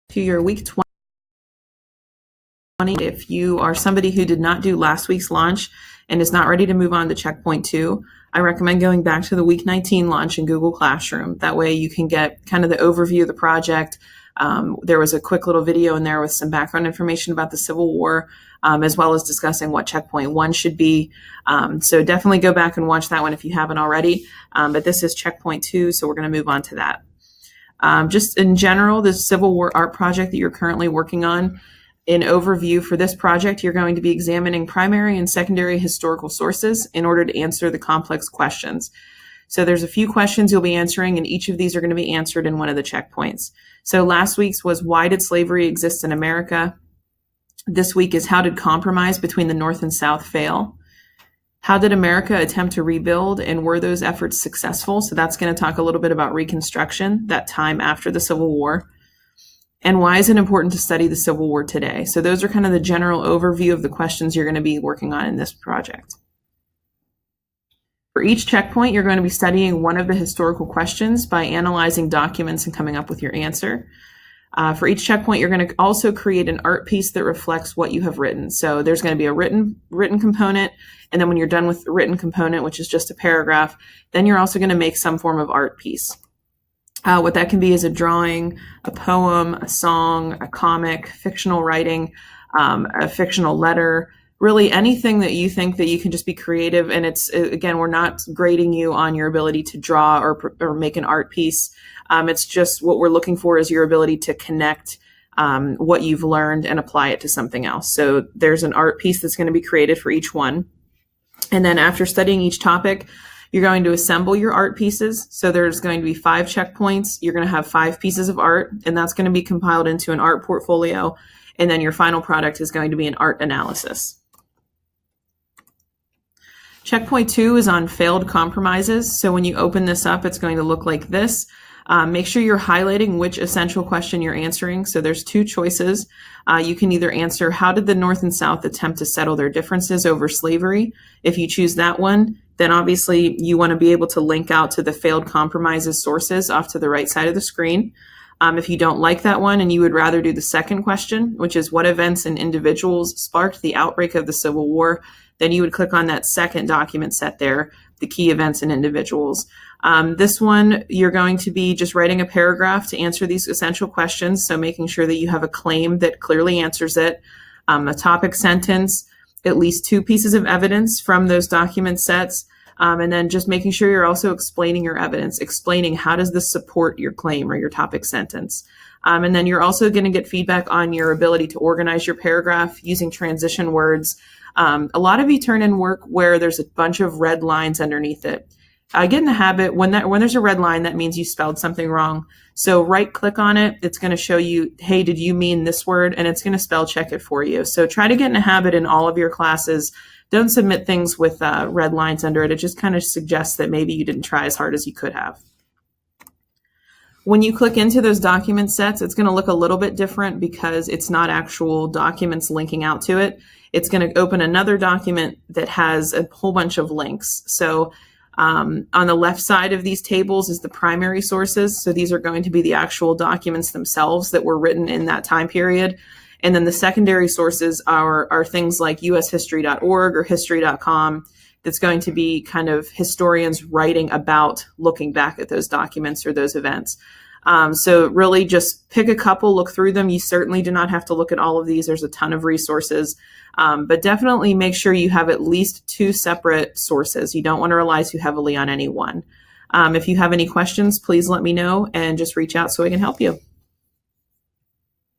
to your week 20. If you are somebody who did not do last week's launch and is not ready to move on to checkpoint 2, I recommend going back to the week 19 launch in Google Classroom. That way you can get kind of the overview of the project. There was a quick little video in there with some background information about the Civil War, as well as discussing what checkpoint 1 should be. So definitely go back and watch that one if you haven't already. But this is checkpoint 2, so we're going to move on to that. Just in general, the Civil War art project that you're currently working on, in overview for this project, you're going to be examining primary and secondary historical sources in order to answer the complex questions. So there's a few questions you'll be answering, and each of these are going to be answered in one of the checkpoints. So last week's was, why did slavery exist in America? This week is, how did compromise between the North and South fail? How did America attempt to rebuild, and were those efforts successful? So that's going to talk a little bit about Reconstruction, that time after the Civil War. And why is it important to study the Civil War today? So those are kind of the general overview of the questions you're going to be working on in this project. For each checkpoint, you're going to be studying one of the historical questions by analyzing documents and coming up with your answer. For each checkpoint, you're going to also create an art piece that reflects what you have written. So there's going to be a written component, and then when you're done with the written component, which is just a paragraph, then you're also going to make some form of art piece. What that can be is a drawing, a poem, a song, a comic, fictional writing, a fictional letter, really anything that you think that you can just be creative. And it's, again, we're not grading you on your ability to draw or make an art piece. It's just what we're looking for is your ability to connect what you've learned and apply it to something else. So there's an art piece that's going to be created for each one. And then after studying each topic, you're going to assemble your art pieces. So there's going to be 5 checkpoints. You're going to have 5 pieces of art, and that's going to be compiled into an art portfolio. And then your final product is going to be an art analysis. Checkpoint 2 is on failed compromises. So when you open this up, it's going to look like this. Make sure you're highlighting which essential question you're answering. So there's 2 choices. You can either answer, how did the North and South attempt to settle their differences over slavery? If you choose that one, then obviously you want to be able to link out to the failed compromises sources off to the right side of the screen. If you don't like that one and you would rather do the second question, which is what events and individuals sparked the outbreak of the Civil War, then you would click on that second document set there, the key events and individuals. This one, you're going to be just writing a paragraph to answer these essential questions. So making sure that you have a claim that clearly answers it, a topic sentence, at least 2 pieces of evidence from those document sets, and then just making sure you're also explaining your evidence, explaining how does this support your claim or your topic sentence. And then you're also going to get feedback on your ability to organize your paragraph using transition words. A lot of you turn in work where there's a bunch of red lines underneath it. Get in the habit, when there's a red line, that means you spelled something wrong. So right click on it. It's going to show you, hey, did you mean this word? And it's going to spell check it for you. So try to get in a habit in all of your classes. Don't submit things with red lines under it. It just kind of suggests that maybe you didn't try as hard as you could have. When you click into those document sets, it's going to look a little bit different because it's not actual documents linking out to it. It's going to open another document that has a whole bunch of links. So on the left side of these tables is the primary sources. So these are going to be the actual documents themselves that were written in that time period. And then the secondary sources are things like ushistory.org or history.com. That's going to be kind of historians writing about looking back at those documents or those events. So really just pick a couple, look through them. You certainly do not have to look at all of these. There's a ton of resources, but definitely make sure you have at least 2 separate sources. You don't want to rely too heavily on any one. If you have any questions, please let me know and just reach out so I can help you.